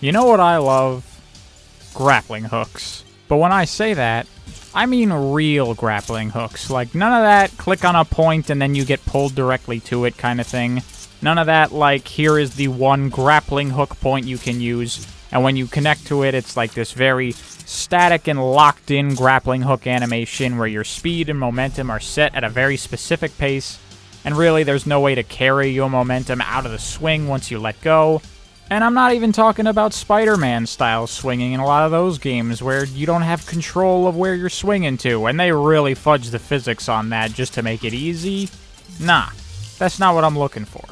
You know what I love? Grappling hooks. But when I say that, I mean real grappling hooks. Like, none of that click on a point and then you get pulled directly to it kind of thing. None of that, like, here is the one grappling hook point you can use, and when you connect to it, it's like this very static and locked-in grappling hook animation where your speed and momentum are set at a very specific pace, and really there's no way to carry your momentum out of the swing once you let go. And I'm not even talking about Spider-Man style swinging in a lot of those games where you don't have control of where you're swinging to, and they really fudge the physics on that just to make it easy. Nah, that's not what I'm looking for.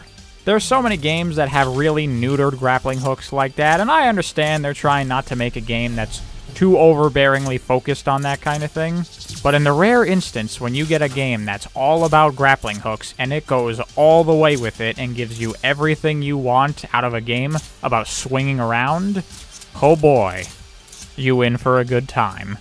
There's so many games that have really neutered grappling hooks like that, and I understand they're trying not to make a game that's too overbearingly focused on that kind of thing. But in the rare instance when you get a game that's all about grappling hooks and it goes all the way with it and gives you everything you want out of a game about swinging around, oh boy, you in for a good time.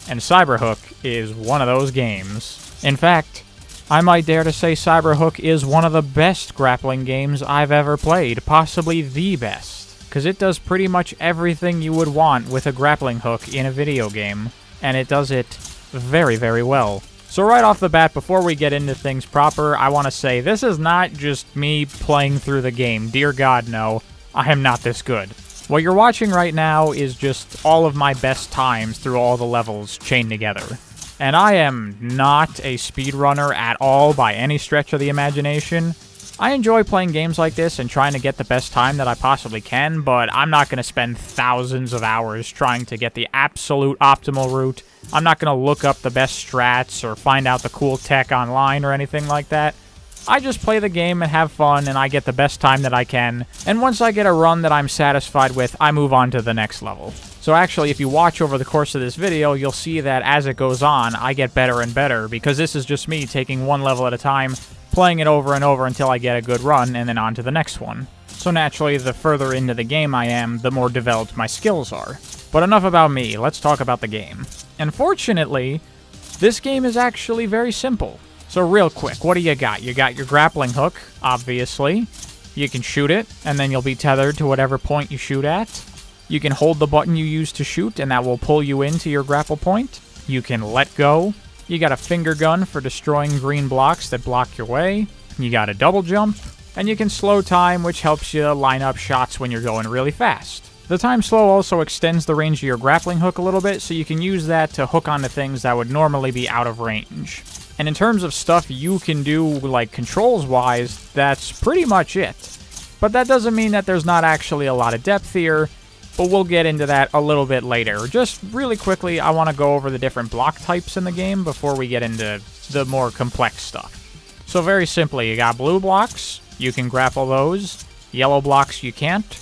And Cyberhook is one of those games. In fact, I might dare to say Cyberhook is one of the best grappling games I've ever played, possibly the best, because it does pretty much everything you would want with a grappling hook in a video game, and it does it very, very well. So right off the bat, before we get into things proper, I want to say this is not just me playing through the game. Dear God, no. I am not this good. What you're watching right now is just all of my best times through all the levels chained together. And I am not a speedrunner at all by any stretch of the imagination. I enjoy playing games like this and trying to get the best time that I possibly can, but I'm not going to spend thousands of hours trying to get the absolute optimal route. I'm not going to look up the best strats or find out the cool tech online or anything like that. I just play the game and have fun, and I get the best time that I can, and once I get a run that I'm satisfied with, I move on to the next level. So actually, if you watch over the course of this video, you'll see that as it goes on, I get better and better, because this is just me taking one level at a time, playing it over and over until I get a good run, and then on to the next one. So naturally, the further into the game I am, the more developed my skills are. But enough about me, let's talk about the game. And fortunately, this game is actually very simple. So real quick, what do you got? You got your grappling hook, obviously. You can shoot it, and then you'll be tethered to whatever point you shoot at. You can hold the button you use to shoot, and that will pull you into your grapple point. You can let go. You got a finger gun for destroying green blocks that block your way. You got a double jump. And you can slow time, which helps you line up shots when you're going really fast. The time slow also extends the range of your grappling hook a little bit, so you can use that to hook onto things that would normally be out of range. And in terms of stuff you can do, like controls-wise, that's pretty much it. But that doesn't mean that there's not actually a lot of depth here, but we'll get into that a little bit later. Just really quickly, I want to go over the different block types in the game before we get into the more complex stuff. So very simply, you got blue blocks, you can grapple those. Yellow blocks, you can't.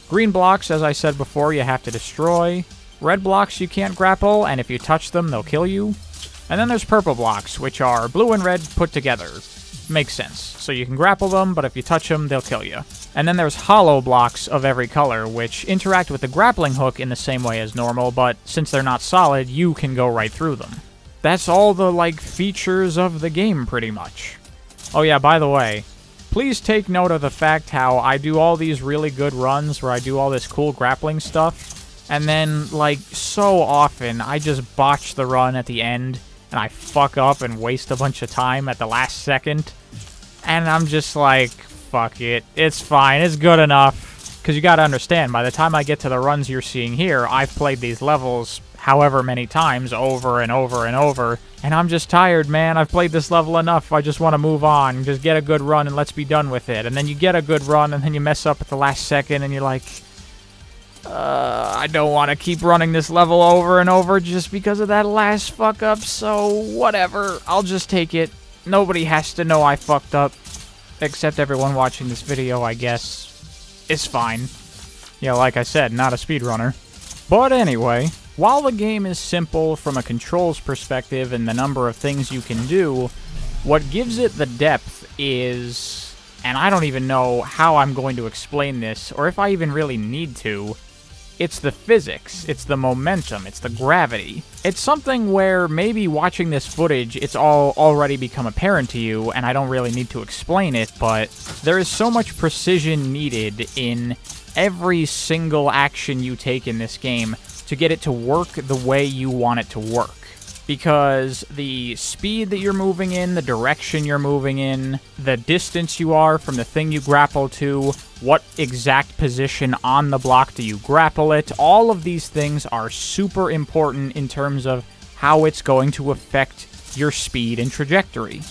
Green blocks, as I said before, you have to destroy. Red blocks you can't grapple, and if you touch them, they'll kill you. And then there's purple blocks, which are blue and red put together. Makes sense. So you can grapple them, but if you touch them, they'll kill you. And then there's hollow blocks of every color, which interact with the grappling hook in the same way as normal, but since they're not solid, you can go right through them. That's all the, features of the game, pretty much. Oh yeah, by the way, please take note of the fact how I do all these really good runs where I do all this cool grappling stuff, and then, so often, I just botch the run at the end, and I fuck up and waste a bunch of time at the last second, and I'm just like, fuck it, it's fine, it's good enough. Because you gotta understand, by the time I get to the runs you're seeing here, I've played these levels however many times, over and over and over, and I'm just tired, man. I've played this level enough, I just want to move on, just get a good run and let's be done with it. And then you get a good run, and then you mess up at the last second, and you're like, I don't want to keep running this level over and over just because of that last fuck up, so whatever, I'll just take it. Nobody has to know I fucked up, except everyone watching this video, I guess. It's fine. Yeah, like I said, not a speedrunner. But anyway, while the game is simple from a controls perspective and the number of things you can do, what gives it the depth is, and I don't even know how I'm going to explain this, or if I even really need to, It's the physics, it's the momentum, it's the gravity. It's something where maybe watching this footage, it's all already become apparent to you, and I don't really need to explain it, but there is so much precision needed in every single action you take in this game to get it to work the way you want it to work. Because the speed that you're moving in, the direction you're moving in, the distance you are from the thing you grapple to, what exact position on the block do you grapple it, all of these things are super important in terms of how it's going to affect your speed and trajectory.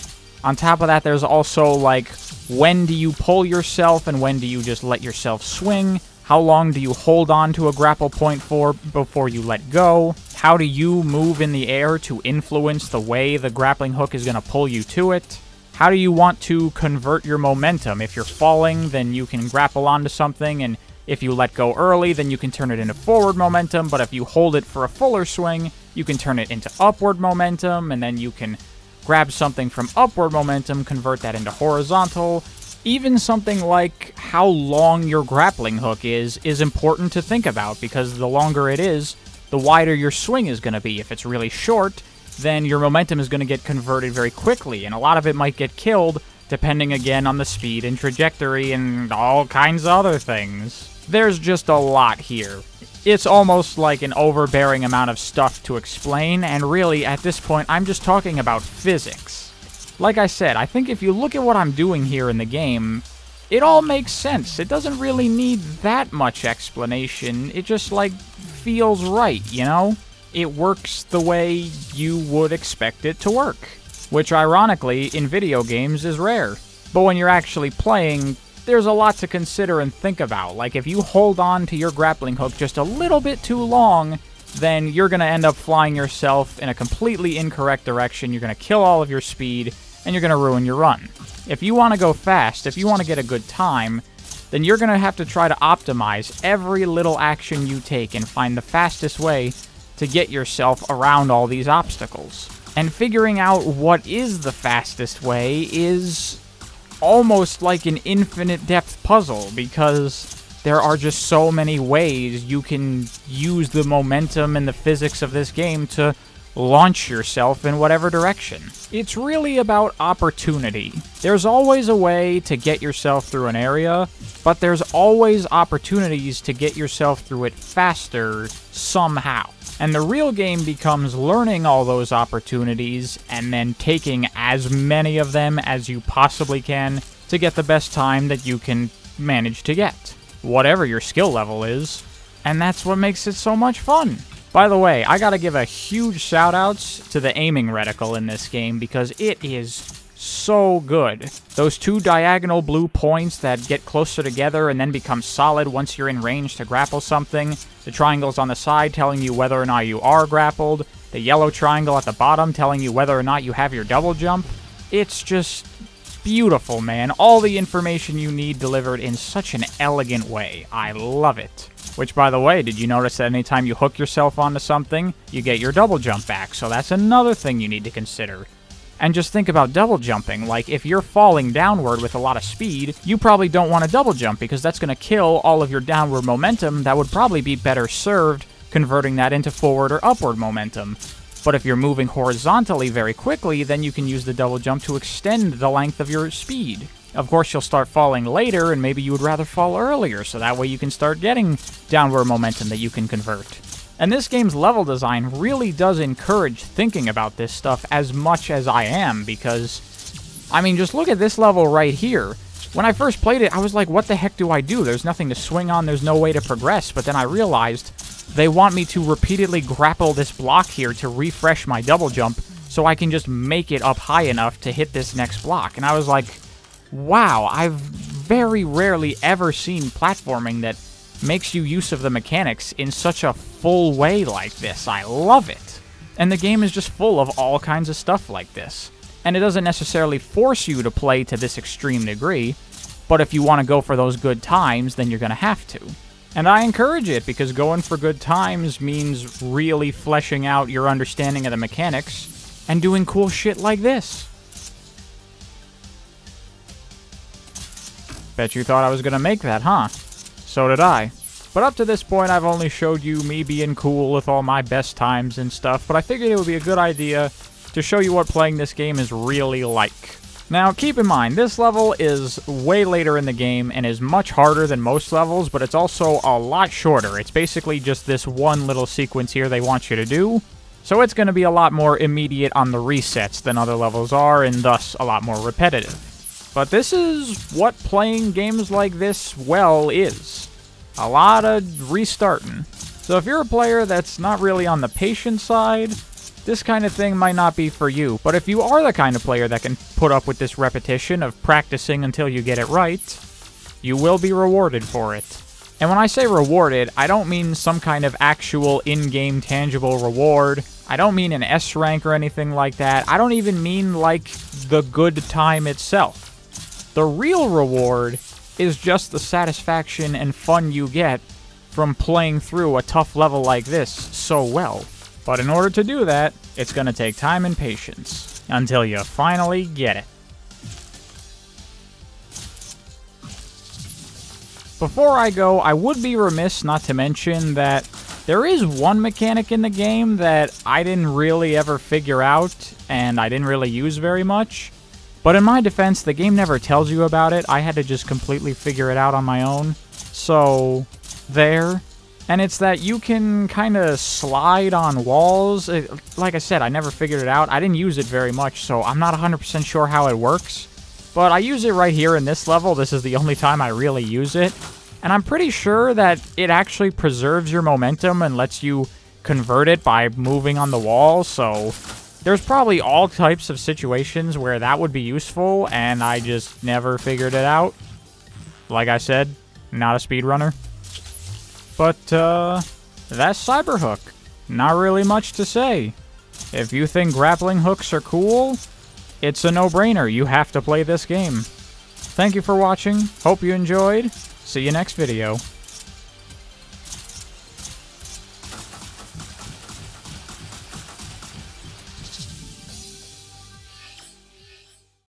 On top of that, there's also, like, when do you pull yourself and when do you just let yourself swing? How long do you hold on to a grapple point for before you let go? How do you move in the air to influence the way the grappling hook is going to pull you to it? How do you want to convert your momentum? If you're falling, then you can grapple onto something, and if you let go early, then you can turn it into forward momentum, but if you hold it for a fuller swing, you can turn it into upward momentum, and then you can grab something from upward momentum, convert that into horizontal. Even something like how long your grappling hook is important to think about, because the longer it is, the wider your swing is going to be. If it's really short, then your momentum is going to get converted very quickly, and a lot of it might get killed, depending again on the speed and trajectory and all kinds of other things. There's just a lot here. It's almost like an overbearing amount of stuff to explain, and really, at this point, I'm just talking about physics. Like I said, I think if you look at what I'm doing here in the game, it all makes sense. It doesn't really need that much explanation. It just, like, feels right, you know? It works the way you would expect it to work. Which, ironically, in video games is rare. But when you're actually playing, there's a lot to consider and think about. Like, if you hold on to your grappling hook just a little bit too long, then you're going to end up flying yourself in a completely incorrect direction. You're going to kill all of your speed, and you're going to ruin your run. If you want to go fast, if you want to get a good time, then you're going to have to try to optimize every little action you take and find the fastest way to get yourself around all these obstacles. And figuring out what is the fastest way is almost like an infinite depth puzzle, because there are just so many ways you can use the momentum and the physics of this game to launch yourself in whatever direction. It's really about opportunity. There's always a way to get yourself through an area, but there's always opportunities to get yourself through it faster somehow. And the real game becomes learning all those opportunities and then taking as many of them as you possibly can to get the best time that you can manage to get, whatever your skill level is. And that's what makes it so much fun. By the way, I gotta give a huge shout-outs to the aiming reticle in this game, because it is so good. Those two diagonal blue points that get closer together and then become solid once you're in range to grapple something, the triangles on the side telling you whether or not you are grappled, the yellow triangle at the bottom telling you whether or not you have your double jump. It's just beautiful, man. All the information you need delivered in such an elegant way. I love it. Which, by the way, did you notice that anytime you hook yourself onto something, you get your double jump back? So that's another thing you need to consider. And just think about double jumping. Like, if you're falling downward with a lot of speed, you probably don't want to double jump, because that's going to kill all of your downward momentum that would probably be better served converting that into forward or upward momentum. But if you're moving horizontally very quickly, then you can use the double jump to extend the length of your speed. Of course, you'll start falling later, and maybe you would rather fall earlier, so that way you can start getting downward momentum that you can convert. And this game's level design really does encourage thinking about this stuff as much as I am, because, I mean, just look at this level right here. When I first played it, I was like, what the heck do I do? There's nothing to swing on, there's no way to progress, but then I realized they want me to repeatedly grapple this block here to refresh my double jump, so I can just make it up high enough to hit this next block. And I was like, wow, I've very rarely ever seen platforming that makes you use of the mechanics in such a full way like this. I love it. And the game is just full of all kinds of stuff like this. And it doesn't necessarily force you to play to this extreme degree, but if you want to go for those good times, then you're going to have to. And I encourage it, because going for good times means really fleshing out your understanding of the mechanics and doing cool shit like this. Bet you thought I was going to make that, huh? So did I. But up to this point, I've only showed you me being cool with all my best times and stuff, but I figured it would be a good idea to show you what playing this game is really like. Now, keep in mind, this level is way later in the game and is much harder than most levels, but it's also a lot shorter. It's basically just this one little sequence here they want you to do, so it's going to be a lot more immediate on the resets than other levels are, and thus a lot more repetitive. But this is what playing games like this well is. A lot of restarting. So if you're a player that's not really on the patient side, this kind of thing might not be for you. But if you are the kind of player that can put up with this repetition of practicing until you get it right, you will be rewarded for it. And when I say rewarded, I don't mean some kind of actual in-game tangible reward. I don't mean an S rank or anything like that. I don't even mean like the good time itself. The real reward is just the satisfaction and fun you get from playing through a tough level like this so well. But in order to do that, it's going to take time and patience, until you finally get it. Before I go, I would be remiss not to mention that there is one mechanic in the game that I didn't really ever figure out, and I didn't really use very much. But in my defense, the game never tells you about it. I had to just completely figure it out on my own. So, there. And it's that you can kind of slide on walls. Like I said, I never figured it out. I didn't use it very much, so I'm not 100% sure how it works. But I use it right here in this level. This is the only time I really use it. And I'm pretty sure that it actually preserves your momentum and lets you convert it by moving on the wall, so there's probably all types of situations where that would be useful, and I just never figured it out. Like I said, not a speedrunner. But, that's Cyberhook. Not really much to say. If you think grappling hooks are cool, it's a no-brainer. You have to play this game. Thank you for watching. Hope you enjoyed. See you next video.